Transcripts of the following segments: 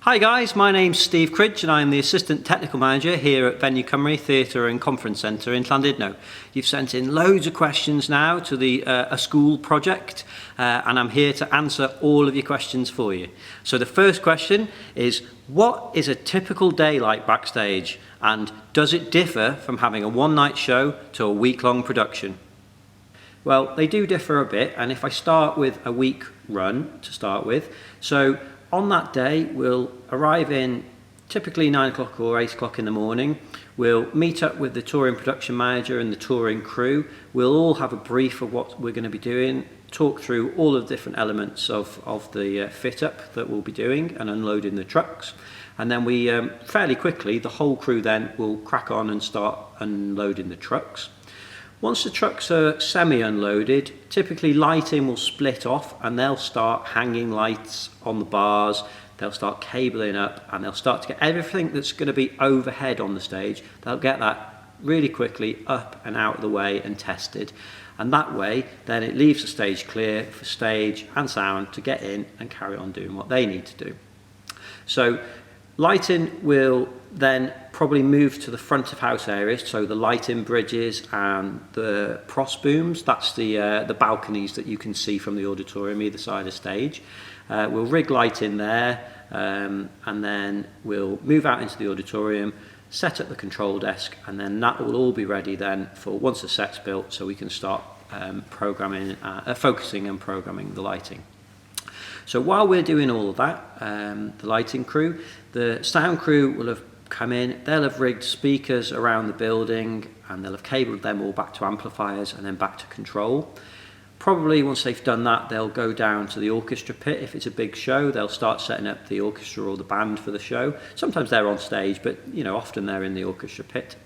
Hi guys, my name's Steve Cridge and I'm the Assistant Technical Manager here at Venue Cymru Theatre and Conference Centre in Llandudno. You've sent in loads of questions now to the A School project and I'm here to answer all of your questions for you. So the first question is, what is a typical day like Backstage, and does it differ from having a one-night show to a week-long production? Well, they do differ a bit, and if I start with a week run to start with, so on that day, we'll arrive in typically 9 o'clock or 8 o'clock in the morning. We'll meet up with the touring production manager and the touring crew. We'll all have a brief of what we're going to be doing, talk through all of the different elements of the fit-up that we'll be doing and unloading the trucks. And then we, fairly quickly, the whole crew then will crack on and start unloading the trucks. Once the trucks are semi-unloaded, typically lighting will split off and they'll start hanging lights on the bars, they'll start cabling up and they'll start to get everything that's going to be overhead on the stage, they'll get that really quickly up and out of the way and tested. And that way, then it leaves the stage clear for stage and sound to get in and carry on doing what they need to do. So lighting will then probably move to the front of house areas, so the lighting bridges and the pros booms, that's the balconies that you can see from the auditorium either side of stage. We'll rig light in there and then we'll move out into the auditorium, set up the control desk, and then that will all be ready then for once the set's built so we can start focusing and programming the lighting. So while we're doing all of that, the lighting crew, the sound crew will have come in, they'll have rigged speakers around the building and they'll have cabled them all back to amplifiers and then back to control. Probably once they've done that, they'll go down to the orchestra pit. If it's a big show, they'll start setting up the orchestra or the band for the show. Sometimes they're on stage, but often they're in the orchestra pit.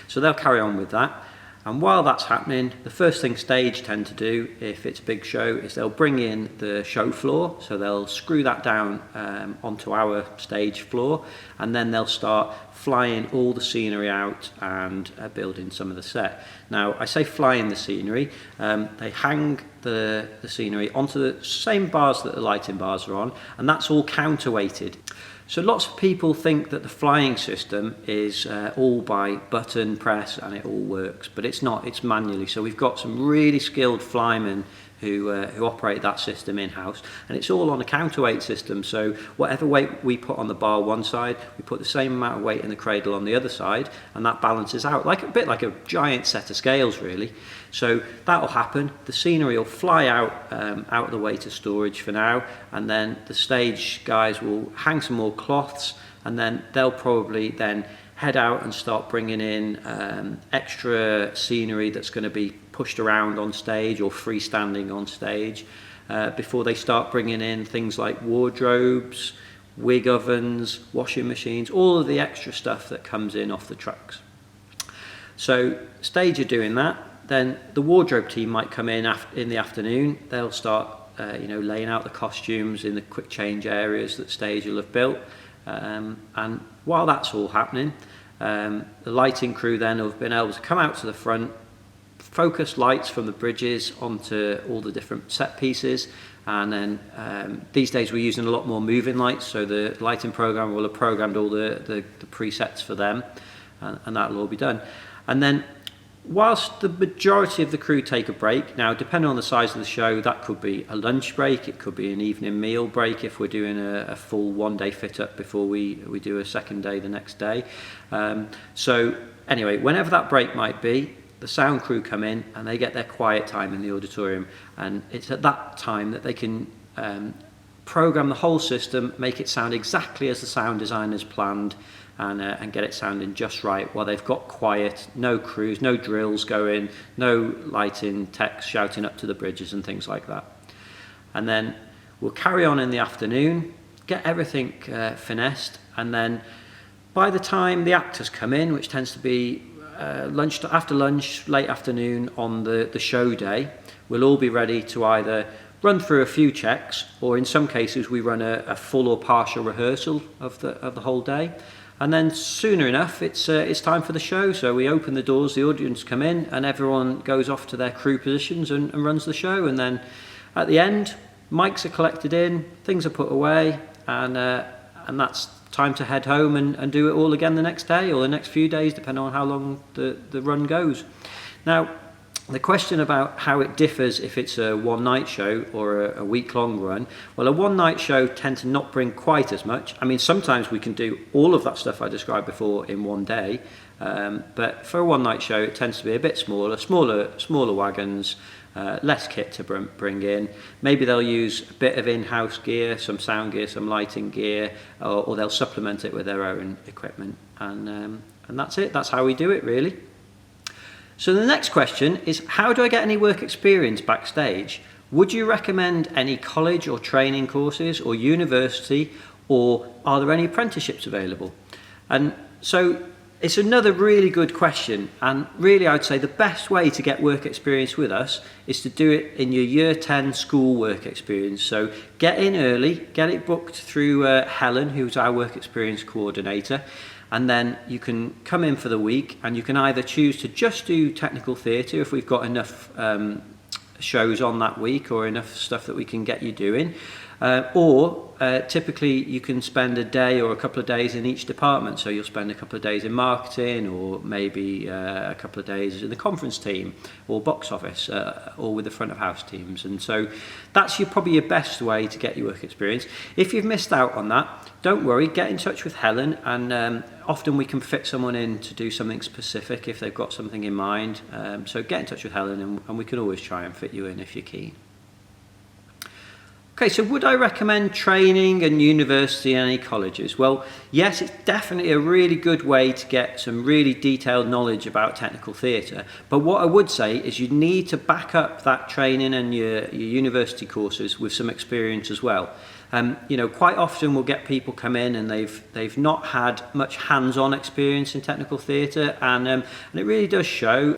So they'll carry on with that. And while that's happening, the first thing stage tend to do, if it's a big show, is they'll bring in the show floor. So they'll screw that down onto our stage floor, and then they'll start flying all the scenery out and building some of the set. Now, I say flying the scenery, they hang the scenery onto the same bars that the lighting bars are on, and that's all counterweighted. So lots of people think that the flying system is all by button press and it all works, but it's not, it's manually. So we've got some really skilled flymen who operate that system in-house, and it's all on a counterweight system. So whatever weight we put on the bar one side, we put the same amount of weight in the cradle on the other side, and that balances out, like a bit like a giant set of scales really. So that'll happen, the scenery will fly out of the way to storage for now, and then the stage guys will hang some more cloths, and then they'll probably then head out and start bringing in extra scenery that's going to be pushed around on stage or freestanding on stage before they start bringing in things like wardrobes, wig ovens, washing machines, all of the extra stuff that comes in off the trucks. So stage are doing that. Then the wardrobe team might come in the afternoon. They'll start laying out the costumes in the quick change areas that stage will have built. And while that's all happening, the lighting crew then have been able to come out to the front, focus lights from the bridges onto all the different set pieces, and then these days we're using a lot more moving lights, so the lighting program will have programmed all the presets for them, and that'll all be done. And then whilst the majority of the crew take a break, now depending on the size of the show, that could be a lunch break, it could be an evening meal break if we're doing a full one-day fit-up before we do a second day the next day. So anyway, whenever that break might be, the sound crew come in and they get their quiet time in the auditorium, and it's at that time that they can program the whole system, make it sound exactly as the sound designers planned, and get it sounding just right while they've got quiet, no crews, no drills going, no lighting techs shouting up to the bridges and things like that. And then we'll carry on in the afternoon, get everything finessed, and then by the time the actors come in, which tends to be after lunch, late afternoon on the show day, we'll all be ready to either run through a few checks, or in some cases we run a full or partial rehearsal of the whole day. And then sooner enough, it's time for the show. So we open the doors, the audience come in, and everyone goes off to their crew positions and runs the show. And then at the end, mics are collected in, things are put away, and and that's time to head home and do it all again the next day or the next few days, depending on how long the run goes. Now, the question about how it differs if it's a one-night show or a week-long run, well, a one-night show tends to not bring quite as much. I mean, sometimes we can do all of that stuff I described before in one day, but for a one-night show, it tends to be a bit smaller wagons, less kit to bring in. Maybe they'll use a bit of in-house gear, some sound gear, some lighting gear, or they'll supplement it with their own equipment, and that's it. That's how we do it, really. So the next question is, how do I get any work experience backstage? Would you recommend any college or training courses or university, or are there any apprenticeships available? And so it's another really good question, and really I'd say the best way to get work experience with us is to do it in your year 10 school work experience. So get in early, get it booked through Helen, who's our work experience coordinator, and then you can come in for the week, and you can either choose to just do technical theatre if we've got enough shows on that week or enough stuff that we can get you doing, or typically you can spend a day or a couple of days in each department. So you'll spend a couple of days in marketing, or maybe a couple of days in the conference team or box office, or with the front of house teams. And so that's probably your best way to get your work experience. If you've missed out on that, don't worry, get in touch with Helen, and often we can fit someone in to do something specific if they've got something in mind. So get in touch with Helen, and we can always try and fit you in if you're keen. Okay, so would I recommend training and university and any colleges? Well, yes, it's definitely a really good way to get some really detailed knowledge about technical theatre. But what I would say is you need to back up that training and your university courses with some experience as well. Quite often we'll get people come in and they've not had much hands-on experience in technical theatre, and it really does show.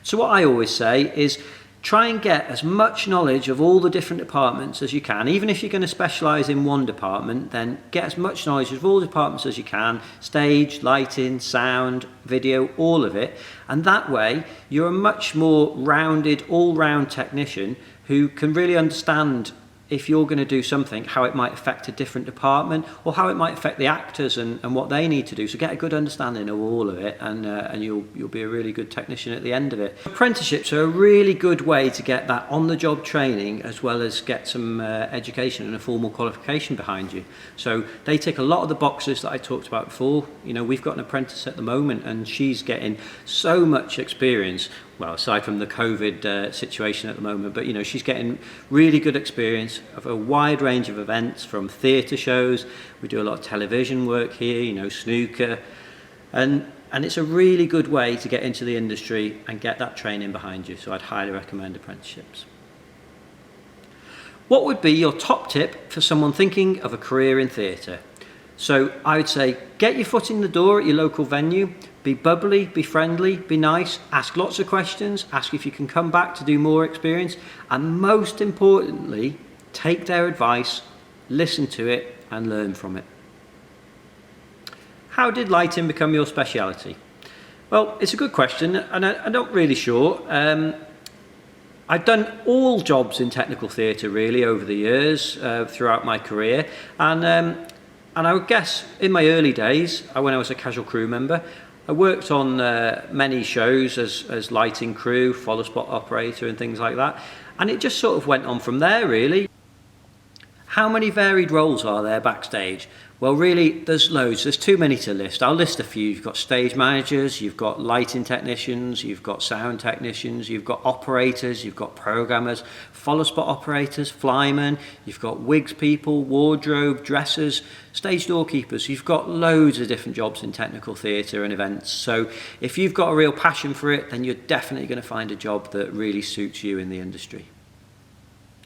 So what I always say is, try and get as much knowledge of all the different departments as you can. Even if you're going to specialise in one department, then get as much knowledge of all the departments as you can: stage, lighting, sound, video, all of it. And that way you're a much more rounded, all-round technician who can really understand, if you're going to do something, how it might affect a different department, or how it might affect the actors and what they need to do. So get a good understanding of all of it, and you'll be a really good technician at the end of it. Apprenticeships are a really good way to get that on-the-job training, as well as get some education and a formal qualification behind you. So they tick a lot of the boxes that I talked about before. We've got an apprentice at the moment, and she's getting so much experience. Well, aside from the COVID situation at the moment, but she's getting really good experience of a wide range of events, from theatre shows. We do a lot of television work here, snooker, and it's a really good way to get into the industry and get that training behind you. So I'd highly recommend apprenticeships. What would be your top tip for someone thinking of a career in theatre? So I would say, get your foot in the door at your local venue. Be bubbly, be friendly, be nice, ask lots of questions, ask if you can come back to do more experience, and most importantly, take their advice, listen to it, and learn from it. How did lighting become your speciality? Well, it's a good question, and I'm not really sure. I've done all jobs in technical theatre really over the years, throughout my career, and I would guess in my early days, when I was a casual crew member, I worked on many shows as lighting crew, follow spot operator and things like that, and it just sort of went on from there really. How many varied roles are there backstage? Well, really, there's loads. There's too many to list. I'll list a few. You've got stage managers, you've got lighting technicians, you've got sound technicians, you've got operators, you've got programmers, follow spot operators, flymen, you've got wigs people, wardrobe, dressers, stage doorkeepers. You've got loads of different jobs in technical theatre and events. So if you've got a real passion for it, then you're definitely going to find a job that really suits you in the industry.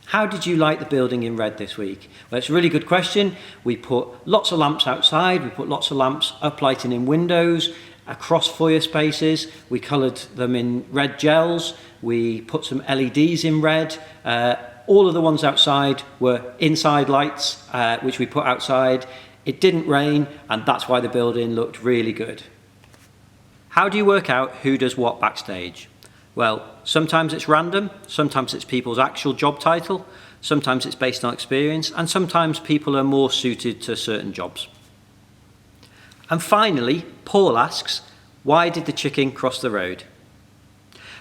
How did you light the building in red this week? Well, it's a really good question. We put lots of lamps outside, we put lots of lamps uplighting in windows, across foyer spaces. We coloured them in red gels, we put some LEDs in red. All of the ones outside were inside lights, which we put outside. It didn't rain, and that's why the building looked really good. How do you work out who does what backstage? Well, sometimes it's random, sometimes it's people's actual job title, sometimes it's based on experience, and sometimes people are more suited to certain jobs. And finally, Paul asks, why did the chicken cross the road?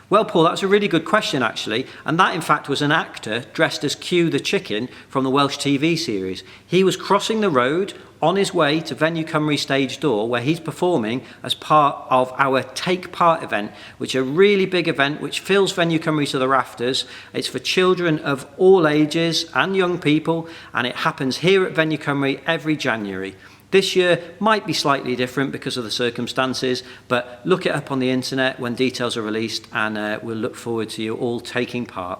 Well, Paul, that's a really good question, actually. And that, in fact, was an actor dressed as Q the chicken from the Welsh TV series. He was crossing the road on his way to Venue Cymru stage door, where he's performing as part of our Take Part event, which is a really big event which fills Venue Cymru to the rafters. It's for children of all ages and young people, and it happens here at Venue Cymru every January. This year might be slightly different because of the circumstances, but look it up on the internet when details are released, and we'll look forward to you all taking part.